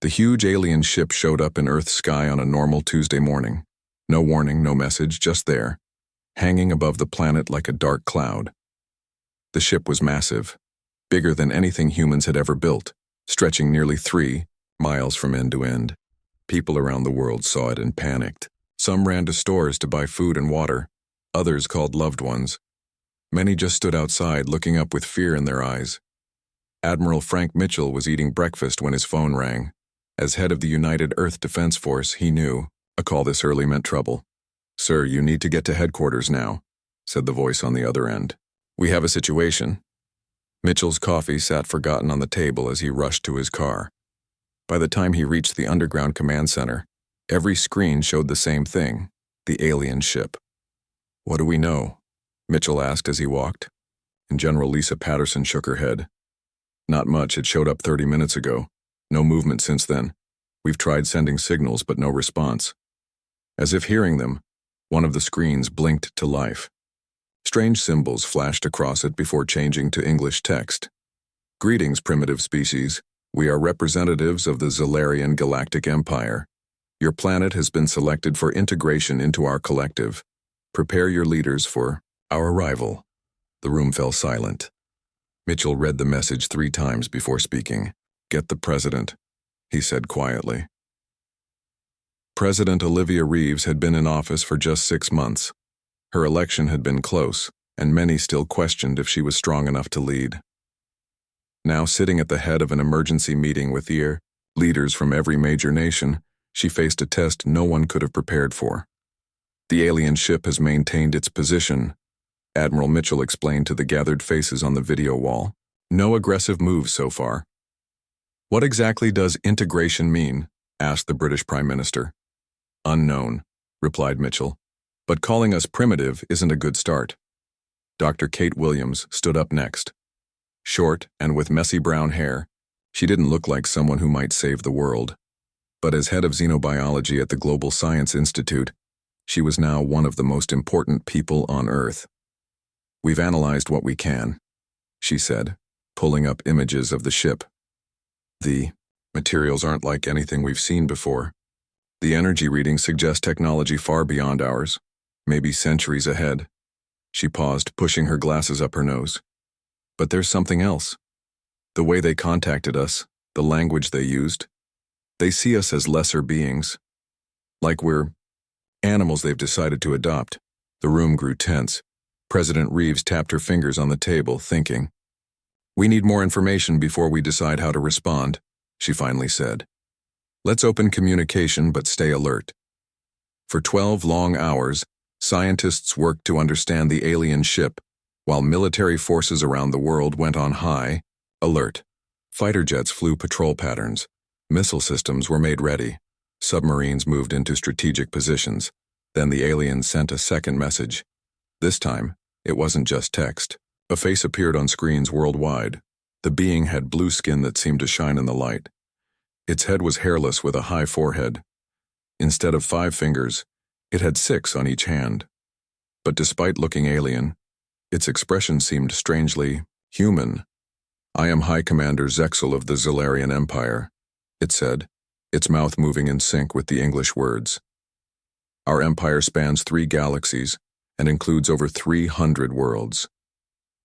The huge alien ship showed up in Earth's sky on a normal Tuesday morning. No warning, no message, just there, hanging above the planet like a dark cloud. The ship was massive, bigger than anything humans had ever built, stretching nearly 3 miles from end to end. People around the world saw it and panicked. Some ran to stores to buy food and water. Others called loved ones. Many just stood outside looking up with fear in their eyes. Admiral Frank Mitchell was eating breakfast when his phone rang. As head of the United Earth Defense Force, he knew a call this early meant trouble. "Sir, you need to get to headquarters now," said the voice on the other end. "We have a situation." Mitchell's coffee sat forgotten on the table as he rushed to his car. By the time he reached the underground command center, every screen showed the same thing, the alien ship. "What do we know?" Mitchell asked as he walked. And General Lisa Patterson shook her head. "Not much. It showed up 30 minutes ago. No movement since then. We've tried sending signals, but no response." As if hearing them, one of the screens blinked to life. Strange symbols flashed across it before changing to English text. "Greetings, primitive species. We are representatives of the Zalarian Galactic Empire. Your planet has been selected for integration into our collective. Prepare your leaders for our arrival." The room fell silent. Mitchell read the message 3 times before speaking. "Get the president," he said quietly. President Olivia Reeves had been in office for just 6 months. Her election had been close, and many still questioned if she was strong enough to lead. Now, sitting at the head of an emergency meeting with the leaders from every major nation, she faced a test no one could have prepared for. "The alien ship has maintained its position," Admiral Mitchell explained to the gathered faces on the video wall. "No aggressive moves so far." "What exactly does integration mean?" asked the British Prime Minister. "Unknown," replied Mitchell. "But calling us primitive isn't a good start." Dr. Kate Williams stood up next. Short and with messy brown hair, she didn't look like someone who might save the world. But as head of xenobiology at the Global Science Institute, she was now one of the most important people on Earth. "We've analyzed what we can," she said, pulling up images of the ship. "The materials aren't like anything we've seen before. The energy readings suggest technology far beyond ours, maybe centuries ahead." She paused, pushing her glasses up her nose. "But there's something else. The way they contacted us, the language they used. They see us as lesser beings. Like we're animals they've decided to adopt." The room grew tense. President Reeves tapped her fingers on the table, thinking. "We need more information before we decide how to respond," she finally said. "Let's open communication, but stay alert." For 12 long hours, scientists worked to understand the alien ship, while military forces around the world went on high alert. Fighter jets flew patrol patterns. Missile systems were made ready. Submarines moved into strategic positions. Then the aliens sent a second message. This time, it wasn't just text. A face appeared on screens worldwide. The being had blue skin that seemed to shine in the light. Its head was hairless with a high forehead. Instead of 5 fingers, it had 6 on each hand. But despite looking alien, its expression seemed strangely human. "I am High Commander Zexel of the Zalarian Empire," it said, its mouth moving in sync with the English words. "Our empire spans 3 galaxies and includes over 300 worlds."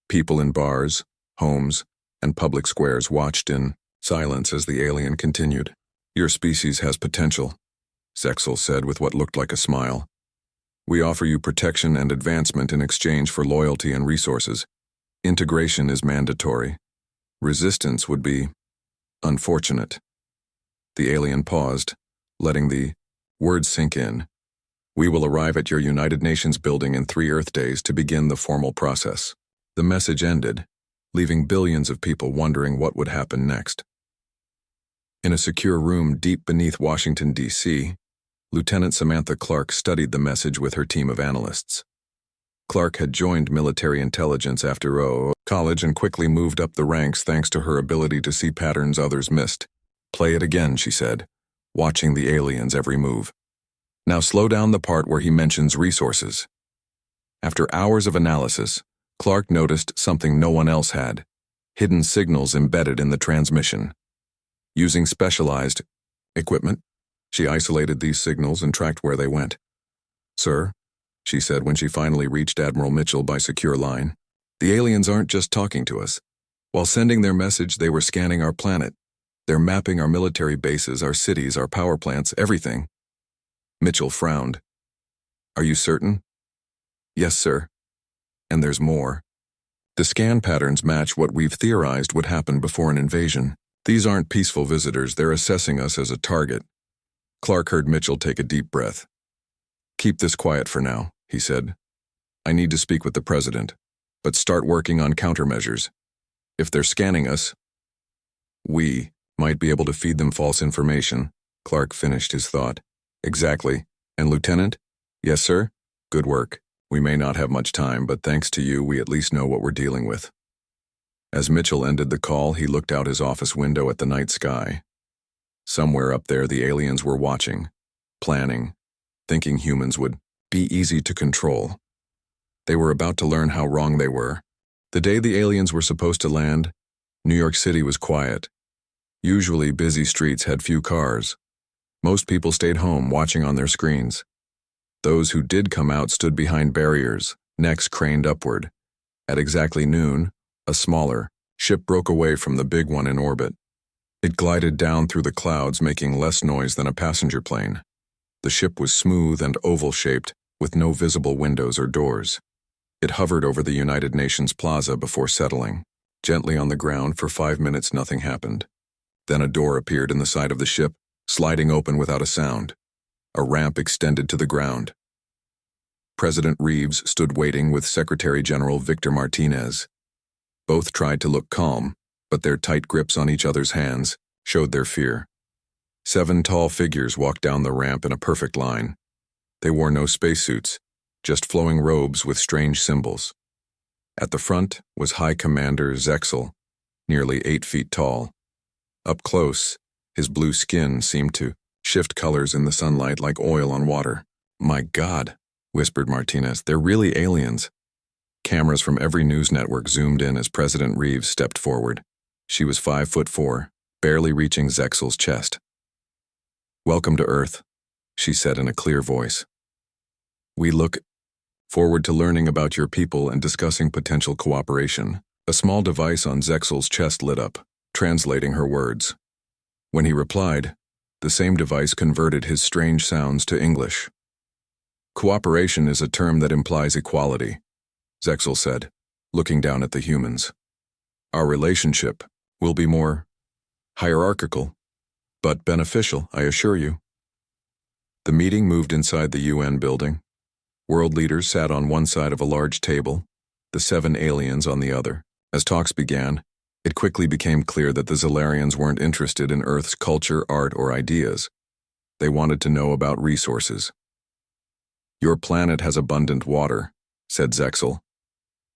People in bars, homes, and public squares watched in silence as the alien continued. "Your species has potential," Zexel said with what looked like a smile. "We offer you protection and advancement in exchange for loyalty and resources. Integration is mandatory. Resistance would be unfortunate." The alien paused, letting the words sink in. "We will arrive at your United Nations building in 3 Earth days to begin the formal process." The message ended, leaving billions of people wondering what would happen next. In a secure room deep beneath Washington, D.C., Lieutenant Samantha Clark studied the message with her team of analysts. Clark had joined military intelligence after college and quickly moved up the ranks thanks to her ability to see patterns others missed. "Play it again," she said, watching the alien's every move. "Now slow down the part where he mentions resources." After hours of analysis, Clark noticed something no one else had: hidden signals embedded in the transmission. Using specialized Equipment? She isolated these signals and tracked where they went. Sir, she said when she finally reached Admiral Mitchell by secure line, the aliens aren't just talking to us. While sending their message, they were scanning our planet. They're mapping our military bases, our cities, our power plants, everything. Mitchell frowned. Are you certain? Yes, sir. And there's more. The scan patterns match what we've theorized would happen before an invasion. These aren't peaceful visitors, they're assessing us as a target. Clark heard Mitchell take a deep breath. Keep this quiet for now, he said. I need to speak with the president, but start working on countermeasures. If they're scanning us, we might be able to feed them false information. Clark finished his thought. Exactly. And Lieutenant? Yes, sir? Good work. We may not have much time, but thanks to you, we at least know what we're dealing with. As Mitchell ended the call, he looked out his office window at the night sky. Somewhere up there, the aliens were watching, planning, thinking humans would be easy to control. They were about to learn how wrong they were. The day the aliens were supposed to land, New York City was quiet. Usually, busy streets had few cars. Most people stayed home, watching on their screens. Those who did come out stood behind barriers, necks craned upward. At exactly noon, a smaller ship broke away from the big one in orbit. It glided down through the clouds, making less noise than a passenger plane. The ship was smooth and oval-shaped, with no visible windows or doors. It hovered over the United Nations Plaza before settling. Gently on the ground for 5 minutes, nothing happened. Then a door appeared in the side of the ship, sliding open without a sound. A ramp extended to the ground. President Reeves stood waiting with Secretary General Victor Martinez. Both tried to look calm, but their tight grips on each other's hands showed their fear. 7 tall figures walked down the ramp in a perfect line. They wore no spacesuits, just flowing robes with strange symbols. At the front was High Commander Zexel, nearly 8 feet tall. Up close, his blue skin seemed to shift colors in the sunlight like oil on water. My God, whispered Martinez, they're really aliens. Cameras from every news network zoomed in as President Reeves stepped forward. She was 5'4", barely reaching Zexel's chest. Welcome to Earth, she said in a clear voice. We look forward to learning about your people and discussing potential cooperation. A small device on Zexel's chest lit up, translating her words. When he replied, the same device converted his strange sounds to English. Cooperation is a term that implies equality, Zexel said, looking down at the humans. Our relationship will be more hierarchical, but beneficial, I assure you. The meeting moved inside the UN building. World leaders sat on one side of a large table, the 7 aliens on the other. As talks began, it quickly became clear that the Zellarians weren't interested in Earth's culture, art, or ideas. They wanted to know about resources. Your planet has abundant water, said Zexel,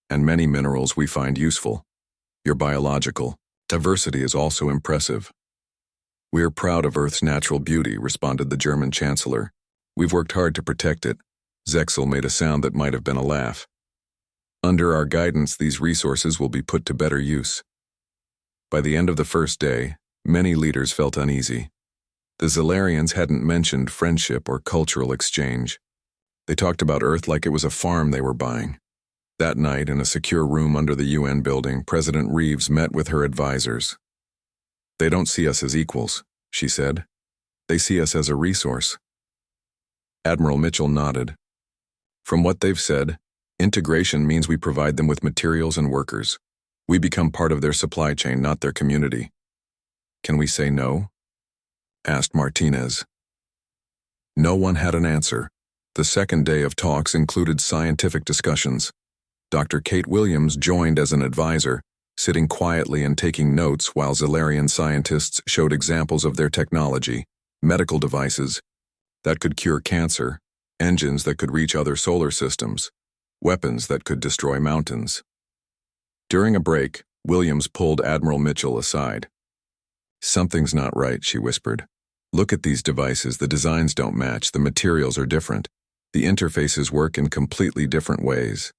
and many minerals we find useful. Your biological diversity is also impressive. We're proud of Earth's natural beauty, responded the German Chancellor. We've worked hard to protect it. Zexel made a sound that might have been a laugh. Under our guidance, these resources will be put to better use. By the end of the first day, many leaders felt uneasy. The Zellarians hadn't mentioned friendship or cultural exchange. They talked about Earth like it was a farm they were buying. That night, in a secure room under the UN building, President Reeves met with her advisors. They don't see us as equals, she said. They see us as a resource. Admiral Mitchell nodded. From what they've said, integration means we provide them with materials and workers. We become part of their supply chain, not their community. Can we say no? Asked Martinez. No one had an answer. The second day of talks included scientific discussions. Dr. Kate Williams joined as an advisor, sitting quietly and taking notes while Zellarian scientists showed examples of their technology, medical devices that could cure cancer, engines that could reach other solar systems, weapons that could destroy mountains. During a break, Williams pulled Admiral Mitchell aside. Something's not right, she whispered. Look at these devices, the designs don't match, the materials are different. The interfaces work in completely different ways.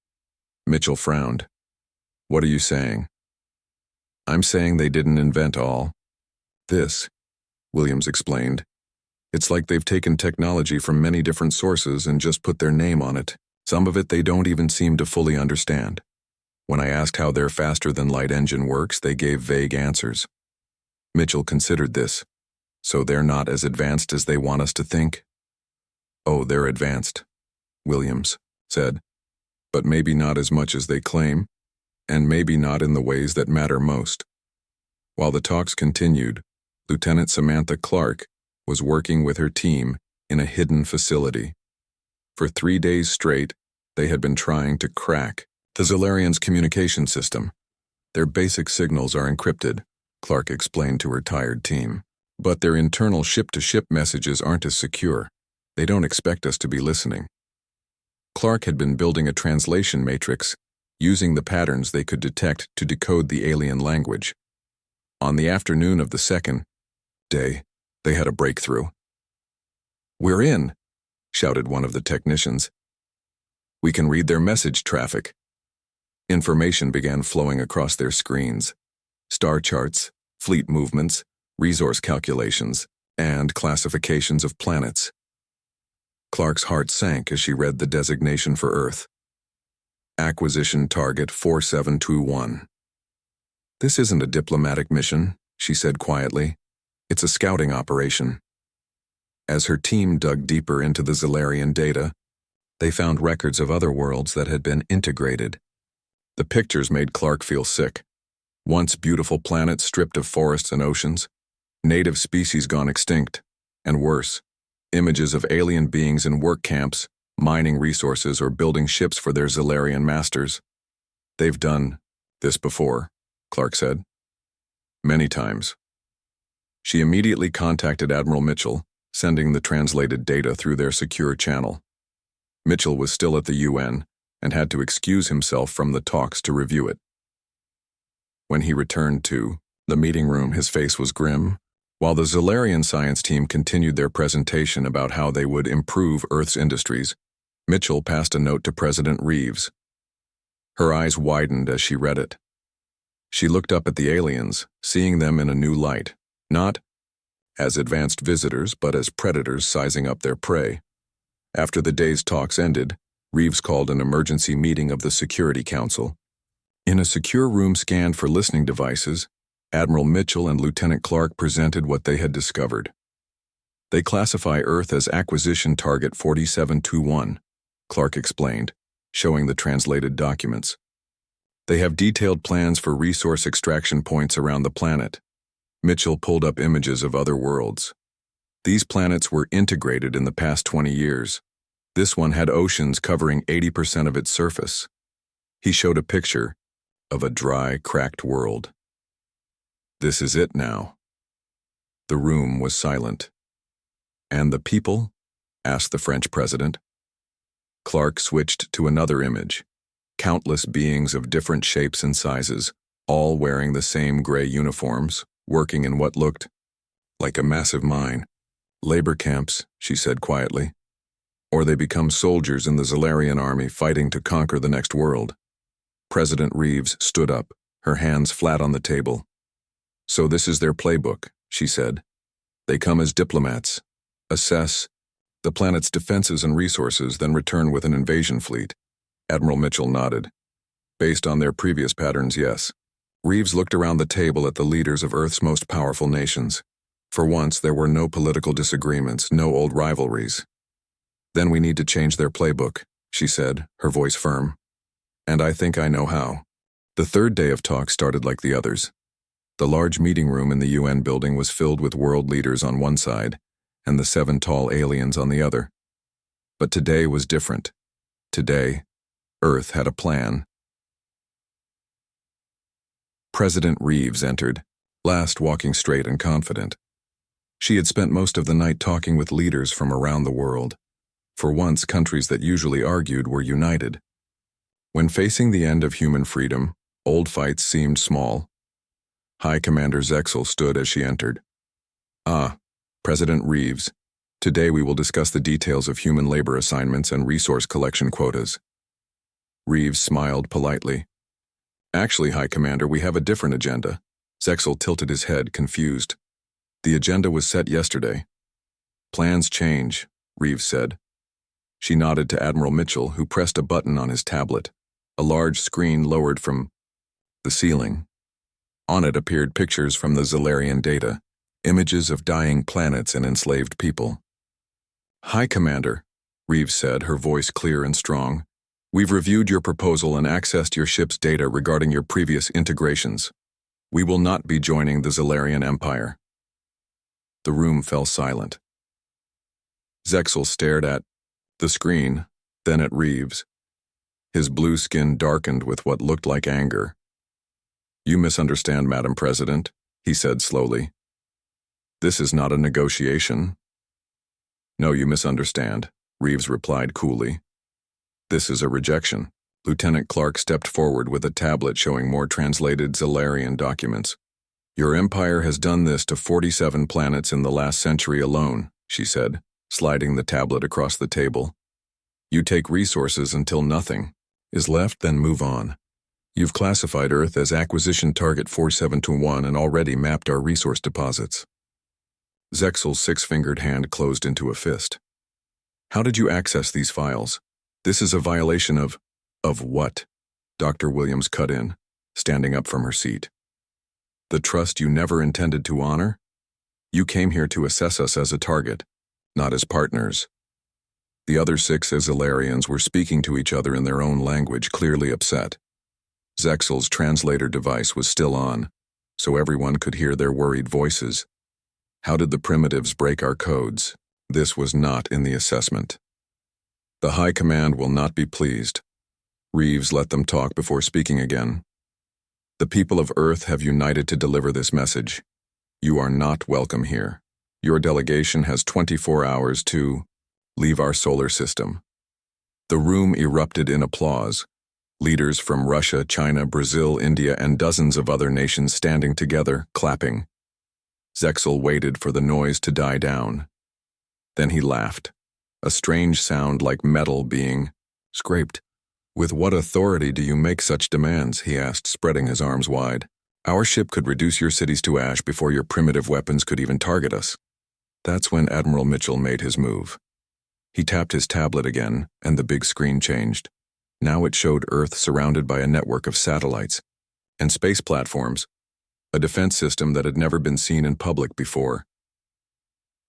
Mitchell frowned. What are you saying? I'm saying they didn't invent all this. Williams explained. It's like they've taken technology from many different sources and just put their name on it. Some of it they don't even seem to fully understand. When I asked how their faster-than-light engine works, they gave vague answers. Mitchell considered this. So they're not as advanced as they want us to think? Oh, they're advanced, Williams said. But maybe not as much as they claim, and maybe not in the ways that matter most. While the talks continued, Lieutenant Samantha Clark was working with her team in a hidden facility. For 3 days straight, they had been trying to crack the Zolarians' communication system. Their basic signals are encrypted, Clark explained to her tired team. But their internal ship-to-ship messages aren't as secure. They don't expect us to be listening. Clark had been building a translation matrix, using the patterns they could detect to decode the alien language. On the afternoon of the second day, they had a breakthrough. "We're in," shouted one of the technicians. "We can read their message traffic." Information began flowing across their screens. Star charts, fleet movements, resource calculations, and classifications of planets. Clark's heart sank as she read the designation for Earth. Acquisition Target 4721. "This isn't a diplomatic mission," she said quietly. "It's a scouting operation." As her team dug deeper into the Zolarian data, they found records of other worlds that had been integrated. The pictures made Clark feel sick. Once beautiful planets stripped of forests and oceans, native species gone extinct, and worse, images of alien beings in work camps, mining resources or building ships for their Zolarian masters. "They've done this before," Clark said. "Many times." She immediately contacted Admiral Mitchell, sending the translated data through their secure channel. Mitchell was still at the UN and had to excuse himself from the talks to review it. When he returned to the meeting room, his face was grim. While the Zolarian science team continued their presentation about how they would improve Earth's industries, Mitchell passed a note to President Reeves. Her eyes widened as she read it. She looked up at the aliens, seeing them in a new light, not as advanced visitors, but as predators sizing up their prey. After the day's talks ended, Reeves called an emergency meeting of the Security Council. In a secure room scanned for listening devices, Admiral Mitchell and Lieutenant Clark presented what they had discovered. They classify Earth as Acquisition Target 4721, Clark explained, showing the translated documents. They have detailed plans for resource extraction points around the planet. Mitchell pulled up images of other worlds. These planets were integrated in the past 20 years. This one had oceans covering 80% of its surface. He showed a picture of a dry, cracked world. "This is it now." The room was silent. "And the people?" asked the French president. Clark switched to another image. Countless beings of different shapes and sizes, all wearing the same gray uniforms, working in what looked like a massive mine. "Labor camps," she said quietly. "Or they become soldiers in the Zolarian army fighting to conquer the next world." President Reeves stood up, her hands flat on the table. "So this is their playbook," she said. "They come as diplomats, assess the planet's defenses and resources, then return with an invasion fleet." Admiral Mitchell nodded. "Based on their previous patterns, yes." Reeves looked around the table at the leaders of Earth's most powerful nations. For once, there were no political disagreements, no old rivalries. "Then we need to change their playbook," she said, her voice firm. "And I think I know how." The third day of talk started like the others. The large meeting room in the UN building was filled with world leaders on one side and the 7 tall aliens on the other. But today was different. Today, Earth had a plan. President Reeves entered, last walking straight and confident. She had spent most of the night talking with leaders from around the world. For once, countries that usually argued were united. When facing the end of human freedom, old fights seemed small. High Commander Zexel stood as she entered. President Reeves, today we will discuss the details of human labor assignments and resource collection quotas." Reeves smiled politely. "Actually, High Commander, we have a different agenda." Zexel tilted his head, confused. The agenda was set yesterday. Plans change, Reeves said. She nodded to Admiral Mitchell, who pressed a button on his tablet. A large screen lowered from the ceiling. On it appeared pictures from the Zalarian data, images of dying planets and enslaved people. "Hi, Commander," Reeves said, her voice clear and strong. "We've reviewed your proposal and accessed your ship's data regarding your previous integrations. We will not be joining the Zalarian Empire." The room fell silent. Zexel stared at the screen, then at Reeves. His blue skin darkened with what looked like anger. "You misunderstand, Madam President," he said slowly. "This is not a negotiation." "No, you misunderstand," Reeves replied coolly. "This is a rejection." Lieutenant Clark stepped forward with a tablet showing more translated Zalarian documents. "Your empire has done this to 47 planets in the last century alone," she said, sliding the tablet across the table. "You take resources until nothing is left, then move on. You've classified Earth as Acquisition Target 4721 and already mapped our resource deposits." Zexel's six-fingered hand closed into a fist. "How did you access these files? This is a violation of what?" Dr. Williams cut in, standing up from her seat. "The trust you never intended to honor? You came here to assess us as a target, not as partners." The other 6 Zalarians were speaking to each other in their own language, clearly upset. Zexel's translator device was still on, so everyone could hear their worried voices. How did the primitives break our codes? This was not in the assessment. "The High Command will not be pleased." Reeves let them talk before speaking again. "The people of Earth have united to deliver this message. You are not welcome here. Your delegation has 24 hours to leave our solar system." The room erupted in applause. Leaders from Russia, China, Brazil, India, and dozens of other nations standing together, clapping. Zexel waited for the noise to die down. Then he laughed, a strange sound like metal being scraped. "With what authority do you make such demands?" he asked, spreading his arms wide. "Our ship could reduce your cities to ash before your primitive weapons could even target us." That's when Admiral Mitchell made his move. He tapped his tablet again, and the big screen changed. Now it showed Earth surrounded by a network of satellites and space platforms, a defense system that had never been seen in public before.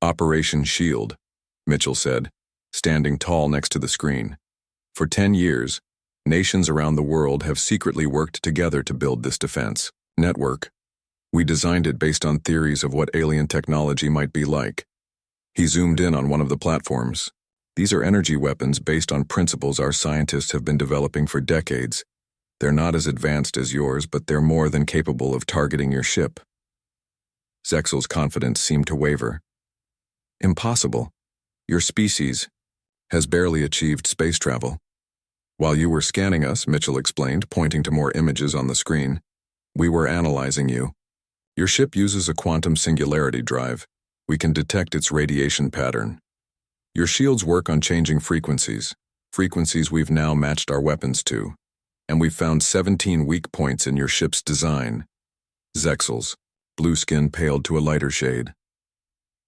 "Operation Shield," Mitchell said, standing tall next to the screen. "For 10 years, nations around the world have secretly worked together to build this defense network. We designed it based on theories of what alien technology might be like." He zoomed in on one of the platforms. "These are energy weapons based on principles our scientists have been developing for decades. They're not as advanced as yours, but they're more than capable of targeting your ship." Zexel's confidence seemed to waver. "Impossible. Your species has barely achieved space travel." "While you were scanning us," Mitchell explained, pointing to more images on the screen, "we were analyzing you. Your ship uses a quantum singularity drive. We can detect its radiation pattern. Your shields work on changing frequencies we've now matched our weapons to, and we've found 17 weak points in your ship's design." Zexel's blue skin paled to a lighter shade.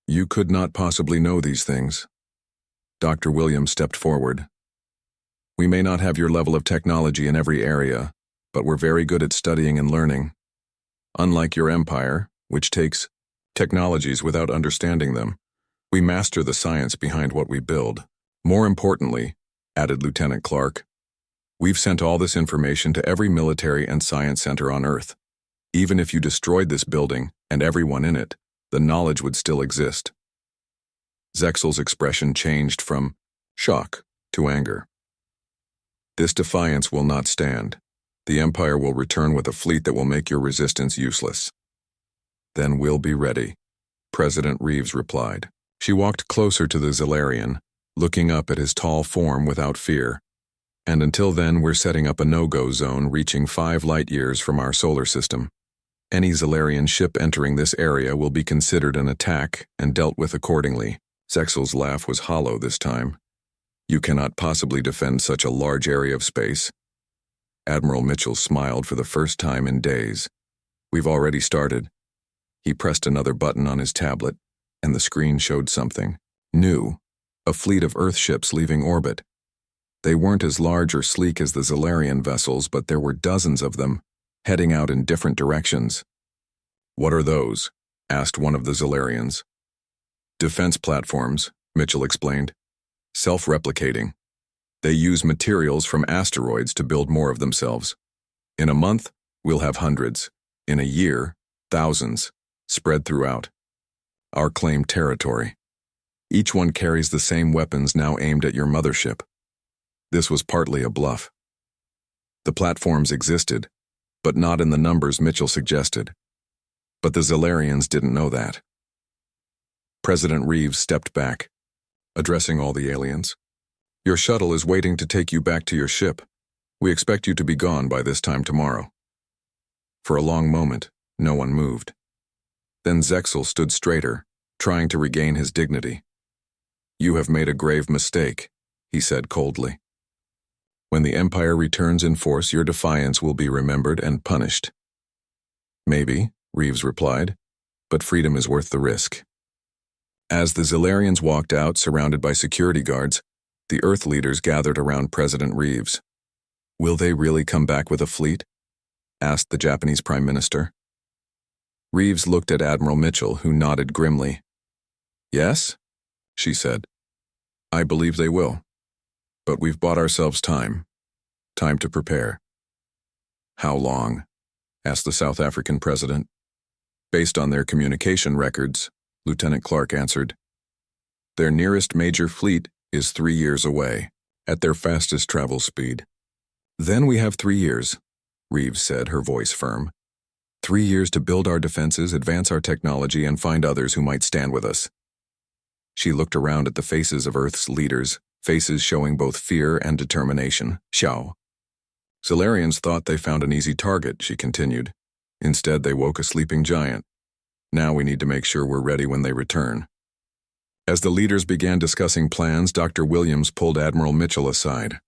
"You could not possibly know these things." Dr. Williams stepped forward. "We may not have your level of technology in every area, but we're very good at studying and learning. Unlike your empire, which takes technologies without understanding them, we master the science behind what we build. More importantly," added Lieutenant Clark, "we've sent all this information to every military and science center on Earth. Even if you destroyed this building and everyone in it, the knowledge would still exist." Zexel's expression changed from shock to anger. "This defiance will not stand. The Empire will return with a fleet that will make your resistance useless." "Then we'll be ready," President Reeves replied. She walked closer to the Zalarian, looking up at his tall form without fear. "And until then, we're setting up a no-go zone reaching 5 light-years from our solar system. Any Zalarian ship entering this area will be considered an attack and dealt with accordingly." Zexel's laugh was hollow this time. "You cannot possibly defend such a large area of space." Admiral Mitchell smiled for the first time in days. "We've already started. He pressed another button on his tablet, and the screen showed something new, a fleet of Earth ships leaving orbit. They weren't as large or sleek as the Zalarian vessels, but there were dozens of them, heading out in different directions. "What are those?" asked one of the Zalarians. "Defense platforms," Mitchell explained. "Self-replicating. They use materials from asteroids to build more of themselves. In a month, we'll have hundreds. In a year, thousands, spread throughout our claimed territory. Each one carries the same weapons now aimed at your mothership." This was partly a bluff. The platforms existed, but not in the numbers Mitchell suggested. But the Zalarians didn't know that. President Reeves stepped back, addressing all the aliens. "Your shuttle is waiting to take you back to your ship. We expect you to be gone by this time tomorrow." For a long moment, no one moved. Then Zexel stood straighter, trying to regain his dignity. "You have made a grave mistake," he said coldly. "When the Empire returns in force, your defiance will be remembered and punished." "Maybe," Reeves replied, "but freedom is worth the risk." As the Zalarians walked out, surrounded by security guards, the Earth leaders gathered around President Reeves. "Will they really come back with a fleet?" asked the Japanese Prime Minister. Reeves looked at Admiral Mitchell, who nodded grimly. "Yes," she said. "I believe they will. But we've bought ourselves time. Time to prepare." "How long?" asked the South African president. "Based on their communication records," Lieutenant Clark answered. "Their nearest major fleet is 3 years away, at their fastest travel speed." "Then we have 3 years," Reeves said, her voice firm. 3 years to build our defenses, advance our technology, and find others who might stand with us. She looked around at the faces of Earth's leaders, faces showing both fear and determination. Xiao. "Zalarians thought they found an easy target," she continued. "Instead, they woke a sleeping giant. Now we need to make sure we're ready when they return." As the leaders began discussing plans, Dr. Williams pulled Admiral Mitchell aside.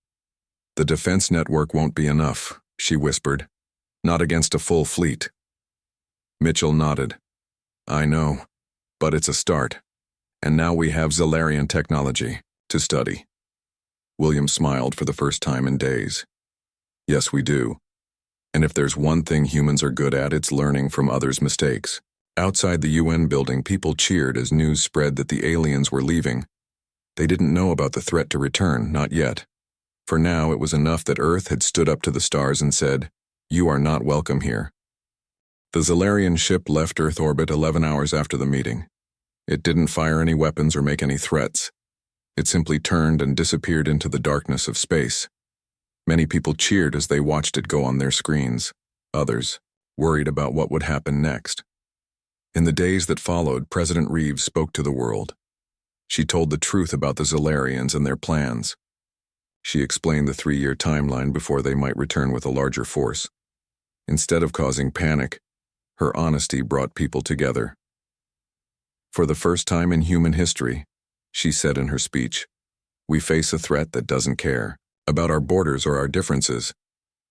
"The defense network won't be enough," she whispered. "Not against a full fleet." Mitchell nodded. "I know, but it's a start. And now we have Zalarian technology to study." Williams smiled for the first time in days. "Yes, we do. And if there's one thing humans are good at, it's learning from others' mistakes." Outside the UN building, people cheered as news spread that the aliens were leaving. They didn't know about the threat to return, not yet. For now, it was enough that Earth had stood up to the stars and said, "You are not welcome here." The Zalarian ship left Earth orbit 11 hours after the meeting. It didn't fire any weapons or make any threats. It simply turned and disappeared into the darkness of space. Many people cheered as they watched it go on their screens. Others worried about what would happen next. In the days that followed, President Reeves spoke to the world. She told the truth about the Zalarians and their plans. She explained the 3-year timeline before they might return with a larger force. Instead of causing panic, her honesty brought people together. "For the first time in human history," she said in her speech, "we face a threat that doesn't care about our borders or our differences.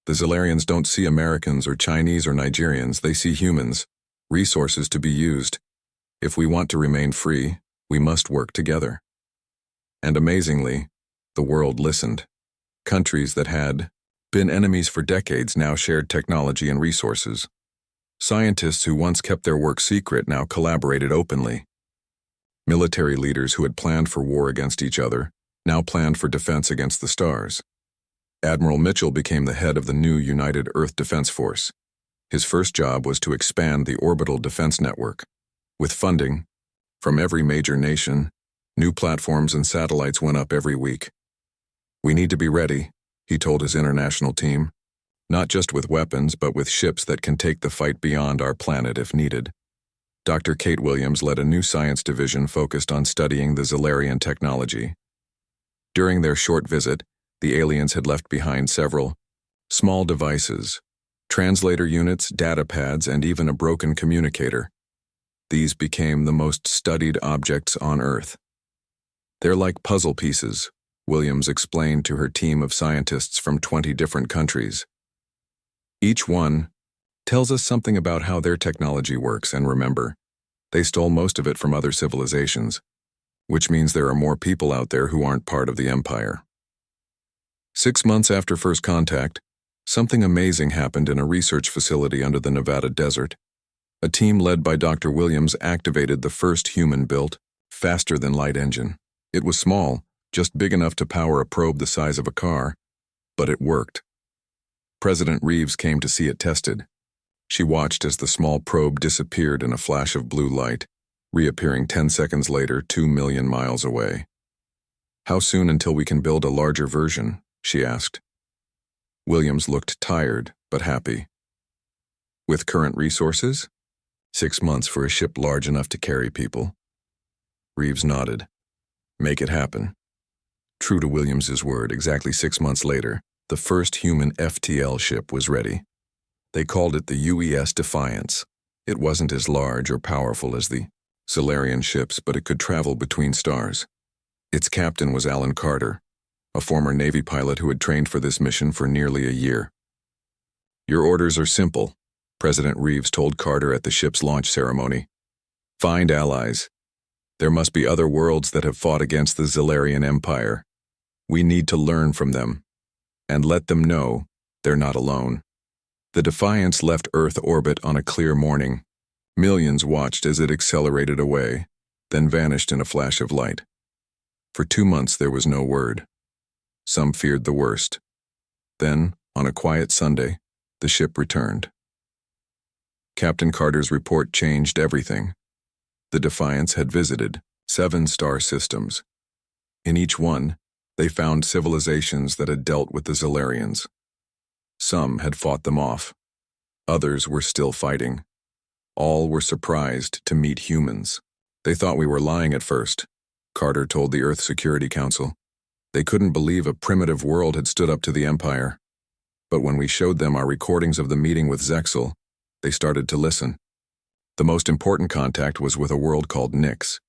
The Zalarians don't see Americans or Chinese or Nigerians, they see humans, resources to be used. If we want to remain free, we must work together." And amazingly, the world listened. Countries that had been enemies for decades now shared technology and resources. Scientists who once kept their work secret now collaborated openly. Military leaders who had planned for war against each other now planned for defense against the stars. Admiral Mitchell became the head of the new United Earth Defense Force. His first job was to expand the orbital defense network. With funding from every major nation, new platforms and satellites went up every week. "We need to be ready," he told his international team. "Not just with weapons, but with ships that can take the fight beyond our planet if needed." Dr. Kate Williams led a new science division focused on studying the Zalarian technology. During their short visit, the aliens had left behind several small devices, translator units, data pads, and even a broken communicator. These became the most studied objects on Earth. "They're like puzzle pieces," Williams explained to her team of scientists from 20 different countries. "Each one tells us something about how their technology works, and remember, they stole most of it from other civilizations, which means there are more people out there who aren't part of the Empire. 6 months after first contact, something amazing happened in a research facility under the Nevada desert. A team led by Dr. Williams activated the first human-built, faster-than-light engine. It was small, just big enough to power a probe the size of a car, but it worked. President Reeves came to see it tested. She watched as the small probe disappeared in a flash of blue light, reappearing 10 seconds later 2 million miles away. "How soon until we can build a larger version?" she asked. Williams looked tired, but happy. "With current resources? 6 months for a ship large enough to carry people." Reeves nodded. "Make it happen." True to Williams's word, exactly 6 months later, the first human FTL ship was ready. They called it the UES Defiance. It wasn't as large or powerful as the Solarian ships, but it could travel between stars. Its captain was Alan Carter, a former Navy pilot who had trained for this mission for nearly a year. "Your orders are simple," President Reeves told Carter at the ship's launch ceremony. "Find allies. There must be other worlds that have fought against the Zolarian Empire. We need to learn from them, and let them know they're not alone." The Defiance left Earth orbit on a clear morning. Millions watched as it accelerated away, then vanished in a flash of light. For 2 months there was no word. Some feared the worst. Then, on a quiet Sunday, the ship returned. Captain Carter's report changed everything. The Defiance had visited 7 star systems. In each one, they found civilizations that had dealt with the Zolarians. Some had fought them off. Others were still fighting. All were surprised to meet humans. "They thought we were lying at first," Carter told the Earth Security Council. "They couldn't believe a primitive world had stood up to the Empire. But when we showed them our recordings of the meeting with Zexal, they started to listen." The most important contact was with a world called Nyx.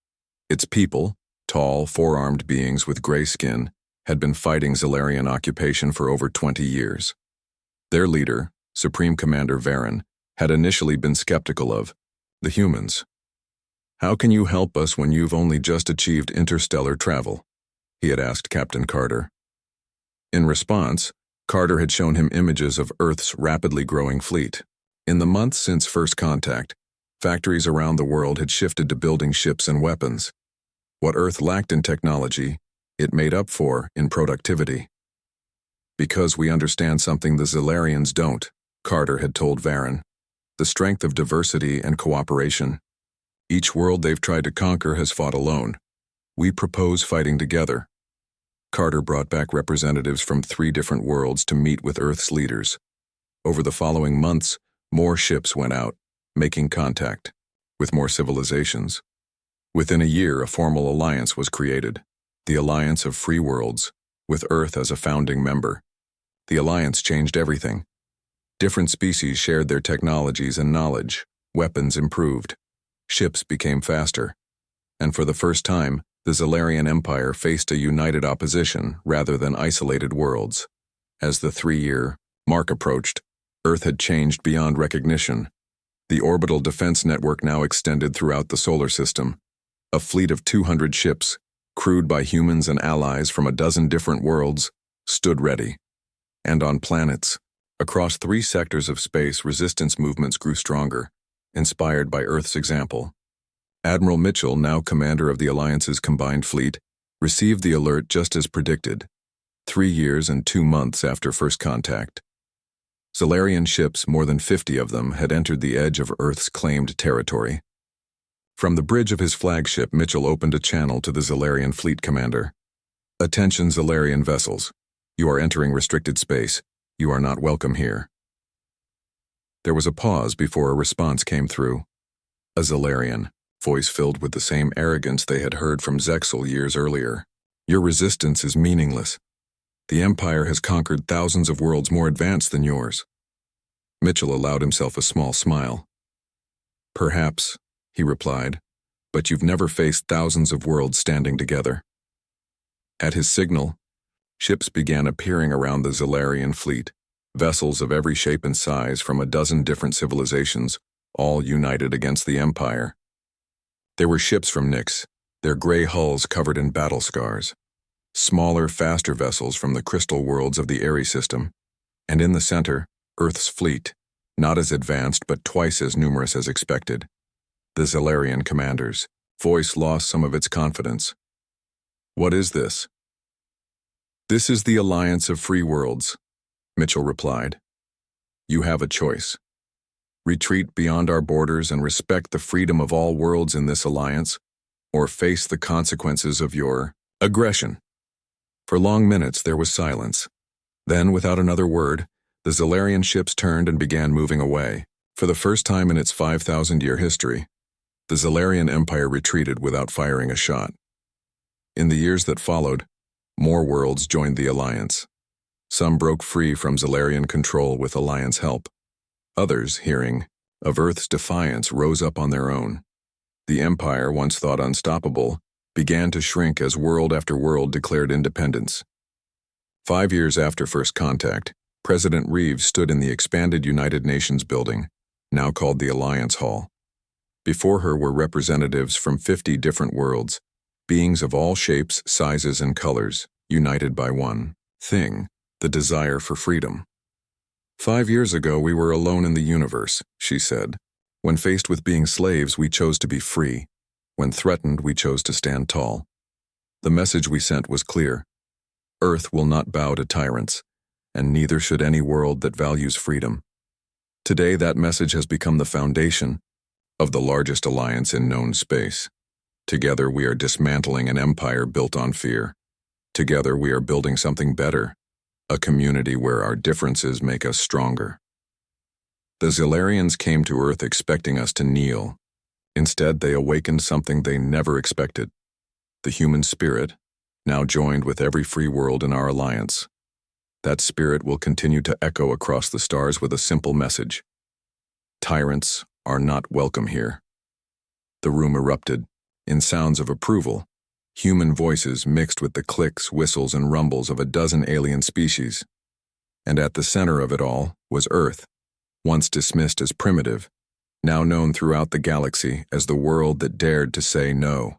Its people, tall, four-armed beings with gray skin, had been fighting Zolarian occupation for over 20 years. Their leader, Supreme Commander Varen, had initially been skeptical of the humans. "How can you help us when you've only just achieved interstellar travel?" he had asked Captain Carter. In response, Carter had shown him images of Earth's rapidly growing fleet. In the months since first contact, factories around the world had shifted to building ships and weapons. What Earth lacked in technology, it made up for in productivity. "Because we understand something the Zolarians don't," Carter had told Varen. "The strength of diversity and cooperation. Each world they've tried to conquer has fought alone. We propose fighting together." Carter brought back representatives from 3 different worlds to meet with Earth's leaders. Over the following months, more ships went out, making contact with more civilizations. Within a year, a formal alliance was created, the Alliance of Free Worlds, with Earth as a founding member. The alliance changed everything. Different species shared their technologies and knowledge, weapons improved, ships became faster, and for the first time, the Zolarian Empire faced a united opposition rather than isolated worlds. As the 3-year mark approached, Earth had changed beyond recognition. The orbital defense network now extended throughout the solar system. A fleet of 200 ships, crewed by humans and allies from a dozen different worlds, stood ready. And on planets, across 3 sectors of space, resistance movements grew stronger, inspired by Earth's example. Admiral Mitchell, now commander of the Alliance's combined fleet, received the alert just as predicted, 3 years and 2 months after first contact. Zolarian ships, more than 50 of them, had entered the edge of Earth's claimed territory. From the bridge of his flagship, Mitchell opened a channel to the Zolarian fleet commander. "Attention Zolarian vessels. You are entering restricted space. You are not welcome here." There was a pause before a response came through. A Zolarian, voice filled with the same arrogance they had heard from Zexal years earlier. "Your resistance is meaningless. The Empire has conquered thousands of worlds more advanced than yours." Mitchell allowed himself a small smile. "Perhaps," he replied, "but you've never faced thousands of worlds standing together." At his signal, ships began appearing around the Zolarian fleet, Vessels of every shape and size from a dozen different civilizations, all united against the Empire. They were ships from Nyx, their gray hulls covered in battle scars. Smaller, faster vessels from the crystal worlds of the Ares system. And in the center, Earth's fleet, not as advanced but twice as numerous as expected. The Zalarian commanders. Voice lost some of its confidence. What is this? This is the Alliance of Free Worlds, Mitchell replied. You have a choice. Retreat beyond our borders and respect the freedom of all worlds in this alliance, or face the consequences of your aggression. For long minutes there was silence. Then, without another word, the Zalarian ships turned and began moving away. For the first time in its 5,000-year history, the Zalarian Empire retreated without firing a shot. In the years that followed, more worlds joined the Alliance. Some broke free from Zalarian control with Alliance help. Others, hearing of Earth's defiance, rose up on their own. The Empire, once thought unstoppable, began to shrink as world after world declared independence. 5 years after first contact, President Reeves stood in the expanded United Nations building, now called the Alliance Hall. Before her were representatives from 50 different worlds, beings of all shapes, sizes, and colors, united by one thing, the desire for freedom. 5 years ago, we were alone in the universe, she said. When faced with being slaves, we chose to be free. When threatened, we chose to stand tall. The message we sent was clear. Earth will not bow to tyrants, and neither should any world that values freedom. Today, that message has become the foundation of the largest alliance in known space. Together, we are dismantling an empire built on fear. Together, we are building something better, a community where our differences make us stronger. The Zalarians came to Earth expecting us to kneel. Instead, they awakened something they never expected. The human spirit, now joined with every free world in our alliance. That spirit will continue to echo across the stars with a simple message. Tyrants are not welcome here. The room erupted, in sounds of approval, human voices mixed with the clicks, whistles, and rumbles of a dozen alien species. And at the center of it all was Earth, once dismissed as primitive, now known throughout the galaxy as the world that dared to say no.